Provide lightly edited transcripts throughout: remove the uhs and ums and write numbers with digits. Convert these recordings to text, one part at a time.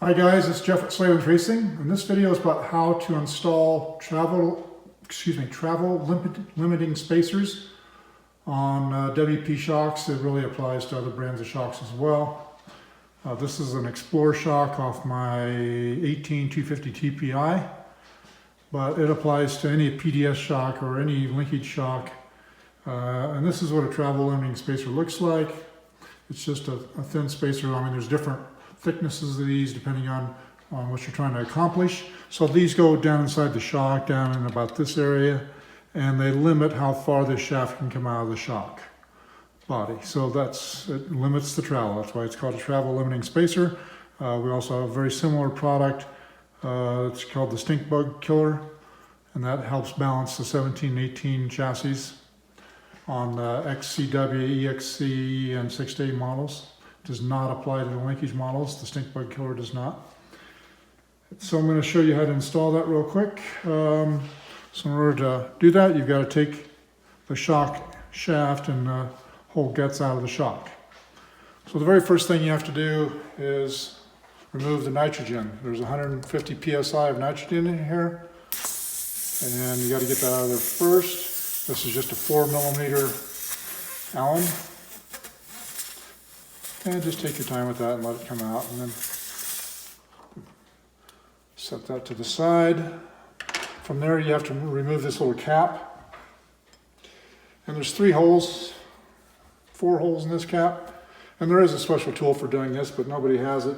Hi guys, it's Jeff at Slavens Racing, and this video is about how to install travel limiting spacers on WP shocks. It really applies to other brands of shocks as well. This is an Explorer shock off my 18250 TPI, but it applies to any PDS shock or any linkage shock. And this is what a travel limiting spacer looks like. It's just a thin spacer. I mean, there's different thicknesses of these depending on what you're trying to accomplish. So these go down inside the shock, down in about this area, and they limit how far this shaft can come out of the shock body. So it limits the travel. That's why it's called a travel limiting spacer. We also have a very similar product. It's called the stink bug killer, and that helps balance the 17 and 18 chassis on the XCW, EXC, and 6-day models. Does not apply to the linkage models. The stink bug killer does not. So I'm going to show you how to install that real quick. So in order to do that, you've got to take the shock shaft and the whole guts out of the shock. So the very first thing you have to do is remove the nitrogen. There's 150 psi of nitrogen in here, and you got to get that out of there first. This is just a 4mm Allen. And just take your time with that and let it come out, and then set that to the side. From there you have to remove this little cap. And there's 4 holes in this cap. And there is a special tool for doing this, but nobody has it.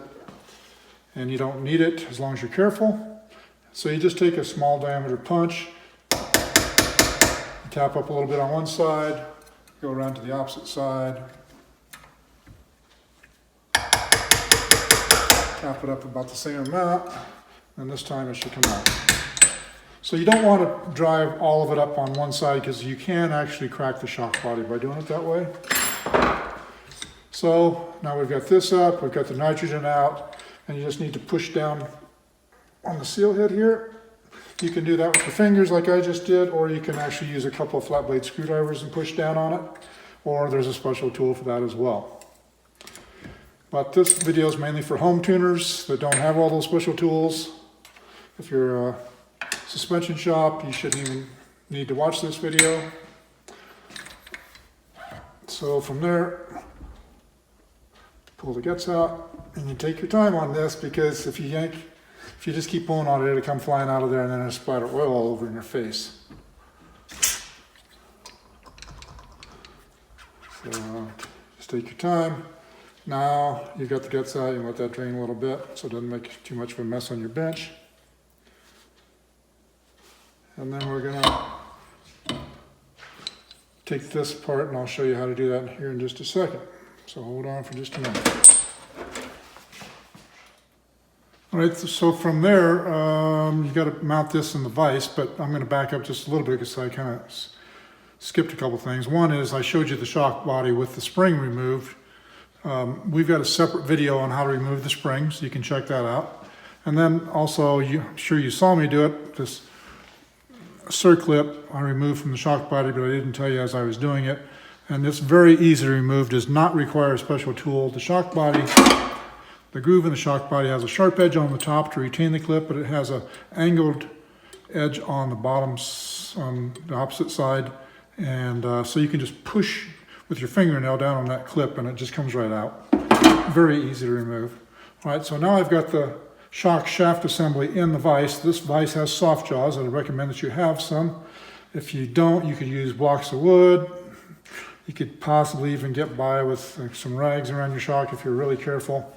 And you don't need it as long as you're careful. So you just take a small diameter punch, tap up a little bit on one side, go around to the opposite side, tap it up about the same amount, and this time it should come out. So you don't want to drive all of it up on one side because you can actually crack the shock body by doing it that way. So now we've got this up, we've got the nitrogen out, and you just need to push down on the seal head here. You can do that with your fingers like I just did, or you can actually use a couple of flat blade screwdrivers and push down on it, or there's a special tool for that as well. But this video is mainly for home tuners that don't have all those special tools. If you're a suspension shop, you shouldn't even need to watch this video. So from there, pull the guts out, and you take your time on this, because if you just keep pulling on it, it'll come flying out of there, and then it'll splatter oil all over in your face. So just take your time. Now you've got the guts out, you let that drain a little bit so it doesn't make too much of a mess on your bench. And then we're going to take this part, and I'll show you how to do that here in just a second. So hold on for just a minute. Alright, so from there, you've got to mount this in the vise, but I'm going to back up just a little bit because I kind of skipped a couple things. One is I showed you the shock body with the spring removed. We've got a separate video on how to remove the spring, so you can check that out. And then also, I'm sure you saw me do it, this circlip I removed from the shock body, but I didn't tell you as I was doing it. And it's very easy to remove, does not require a special tool. The shock body, the groove in the shock body has a sharp edge on the top to retain the clip, but it has an angled edge on the bottom, on the opposite side. And so you can just push with your fingernail down on that clip, and it just comes right out. Very easy to remove. All right, so now I've got the shock shaft assembly in the vise. This vise has soft jaws, and I recommend that you have some. If you don't, you could use blocks of wood. You could possibly even get by with some rags around your shock if you're really careful.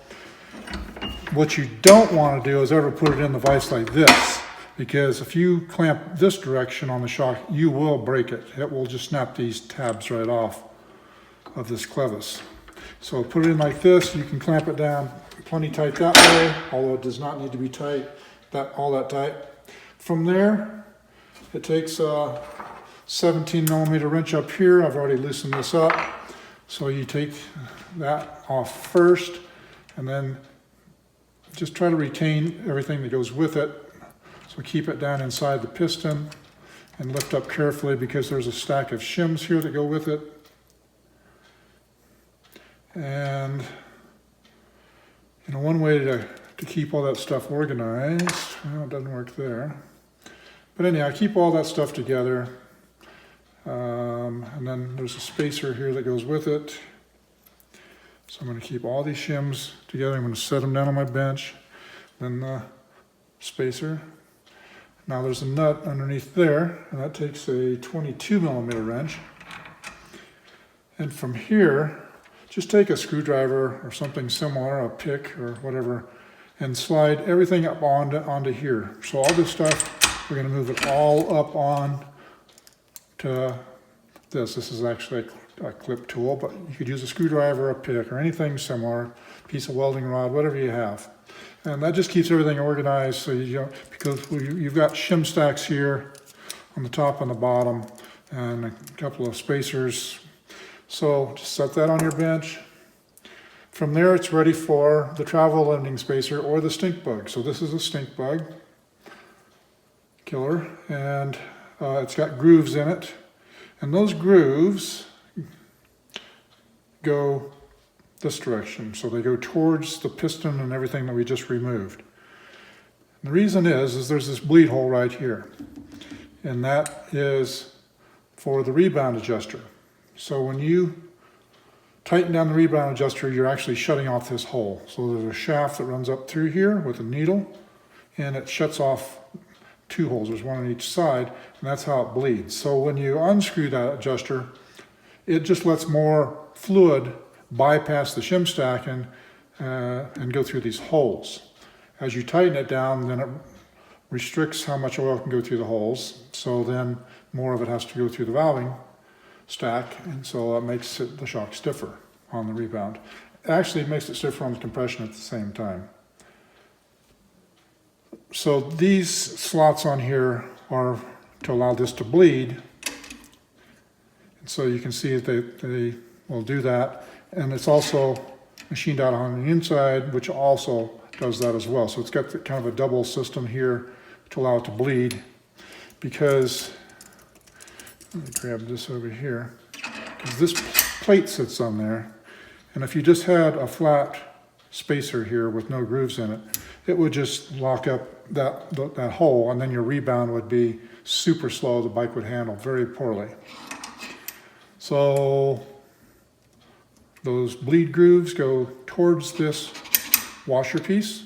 What you don't want to do is ever put it in the vise like this, because if you clamp this direction on the shock, you will break it. It will just snap these tabs right off of this clevis. So put it in like this. You can clamp it down plenty tight that way, although it does not need to be tight, all that tight. From there, it takes a 17mm wrench up here. I've already loosened this up. So you take that off first, and then just try to retain everything that goes with it. So keep it down inside the piston and lift up carefully, because there's a stack of shims here that go with it. And one way to to keep all that stuff organized. Well, it doesn't work there. But anyhow, I keep all that stuff together. And then there's a spacer here that goes with it. So I'm going to keep all these shims together. I'm going to set them down on my bench. Then the spacer. Now there's a nut underneath there, and that takes a 22 millimeter wrench. And from here, just take a screwdriver or something similar, a pick or whatever, and slide everything up onto here. So all this stuff, we're going to move it all up on to this. This is actually a clip tool, but you could use a screwdriver, a pick, or anything similar, piece of welding rod, whatever you have. And that just keeps everything organized, so you don't, because you've got shim stacks here on the top and the bottom, and a couple of spacers. So just set that on your bench. From there, it's ready for the travel limiting spacer or the stink bug. So this is a stink bug killer, and it's got grooves in it. And those grooves go this direction. So they go towards the piston and everything that we just removed. And the reason is there's this bleed hole right here. And that is for the rebound adjuster. So when you tighten down the rebound adjuster, you're actually shutting off this hole. So there's a shaft that runs up through here with a needle, and it shuts off two holes. There's one on each side, and that's how it bleeds. So when you unscrew that adjuster, it just lets more fluid bypass the shim stack and go through these holes. As you tighten it down, then it restricts how much oil can go through the holes. So then more of it has to go through the valving stack, and so that makes the shock stiffer on the rebound. Actually, it makes it stiffer on the compression at the same time. So these slots on here are to allow this to bleed. And so you can see that they will do that. And it's also machined out on the inside, which also does that as well. So it's got kind of a double system here to allow it to bleed, because, let me grab this over here, because this plate sits on there. And if you just had a flat spacer here with no grooves in it, it would just lock up that hole, and then your rebound would be super slow. The bike would handle very poorly. So those bleed grooves go towards this washer piece,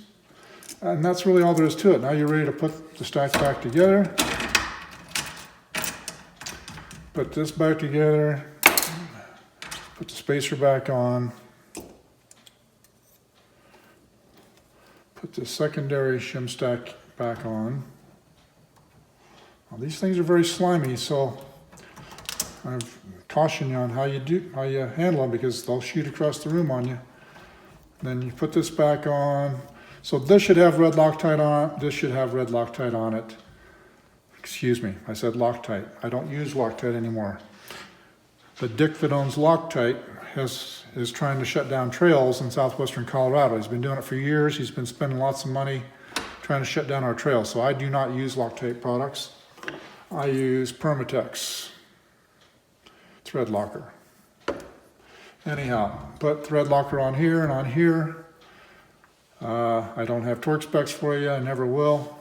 and that's really all there is to it. Now you're ready to put the stacks back together. Put this back together, put the spacer back on, put the secondary shim stack back on. Now, these things are very slimy, so I've cautioned you on how you handle them, because they'll shoot across the room on you. Then you put this back on. So this should have red Loctite on it. This should have red Loctite on it. Excuse me, I said Loctite. I don't use Loctite anymore. The dick that owns Loctite is trying to shut down trails in southwestern Colorado. He's been doing it for years. He's been spending lots of money trying to shut down our trails. So I do not use Loctite products. I use Permatex thread locker. Anyhow, put thread locker on here and on here. I don't have torque specs for you. I never will.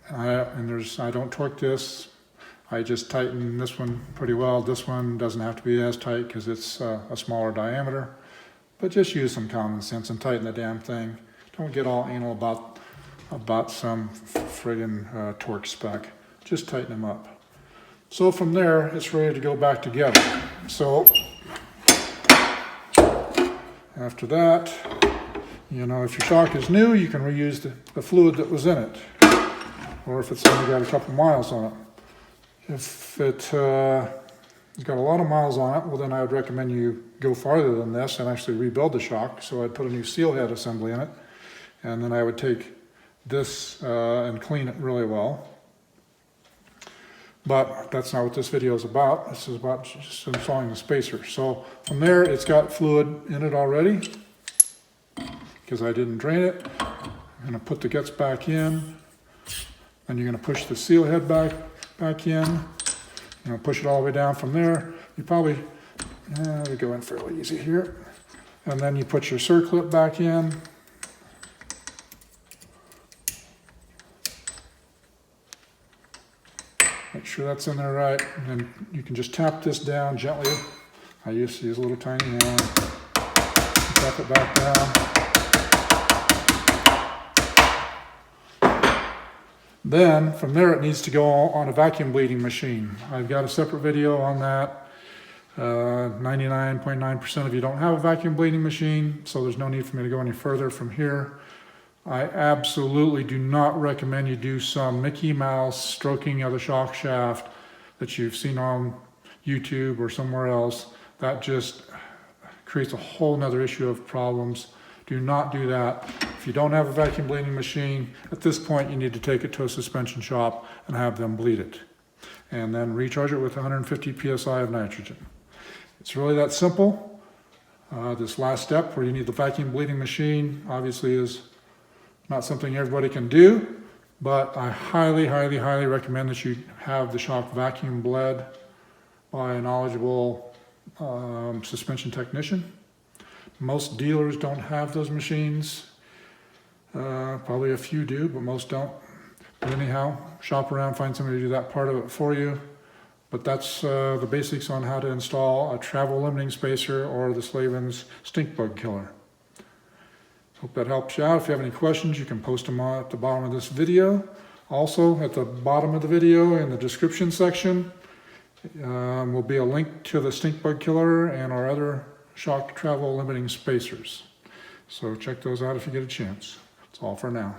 I don't torque this. I just tighten this one pretty well. This one doesn't have to be as tight because it's a smaller diameter. But just use some common sense and tighten the damn thing. Don't get all anal about some friggin' torque spec. Just tighten them up. So from there, it's ready to go back together. So after that, you know, if your shock is new, you can reuse the fluid that was in it. Or if it's only got a couple miles on it. If it's got a lot of miles on it, well then I would recommend you go farther than this and actually rebuild the shock. So I'd put a new seal head assembly in it. And then I would take this and clean it really well. But that's not what this video is about. This is about just installing the spacer. So from there, it's got fluid in it already because I didn't drain it. I'm going to put the guts back in. Then you're going to push the seal head back in. Push it all the way down from there. You probably, we go in fairly easy here. And then you put your circlip back in. Make sure that's in there right. And then you can just tap this down gently. I used to use a little tiny hand. Tap it back down. Then from there it needs to go on a vacuum bleeding machine. I've got a separate video on that. 99.9% of you don't have a vacuum bleeding machine, so there's no need for me to go any further from here. I absolutely do not recommend you do some Mickey Mouse stroking of the shock shaft that you've seen on YouTube or somewhere else. That just creates a whole nother issue of problems. Do not do that. If you don't have a vacuum bleeding machine, at this point you need to take it to a suspension shop and have them bleed it. And then recharge it with 150 psi of nitrogen. It's really that simple. This last step where you need the vacuum bleeding machine obviously is not something everybody can do, but I highly, highly, highly recommend that you have the shock vacuum bled by a knowledgeable suspension technician. Most dealers don't have those machines. Probably a few do, but most don't. But anyhow, shop around, find somebody to do that part of it for you. But that's the basics on how to install a travel limiting spacer or the Slavens stink bug killer. Hope that helps you out. If you have any questions, you can post them at the bottom of this video. Also, at the bottom of the video in the description section will be a link to the stink bug killer and our other shock travel limiting spacers. So check those out if you get a chance. That's all for now.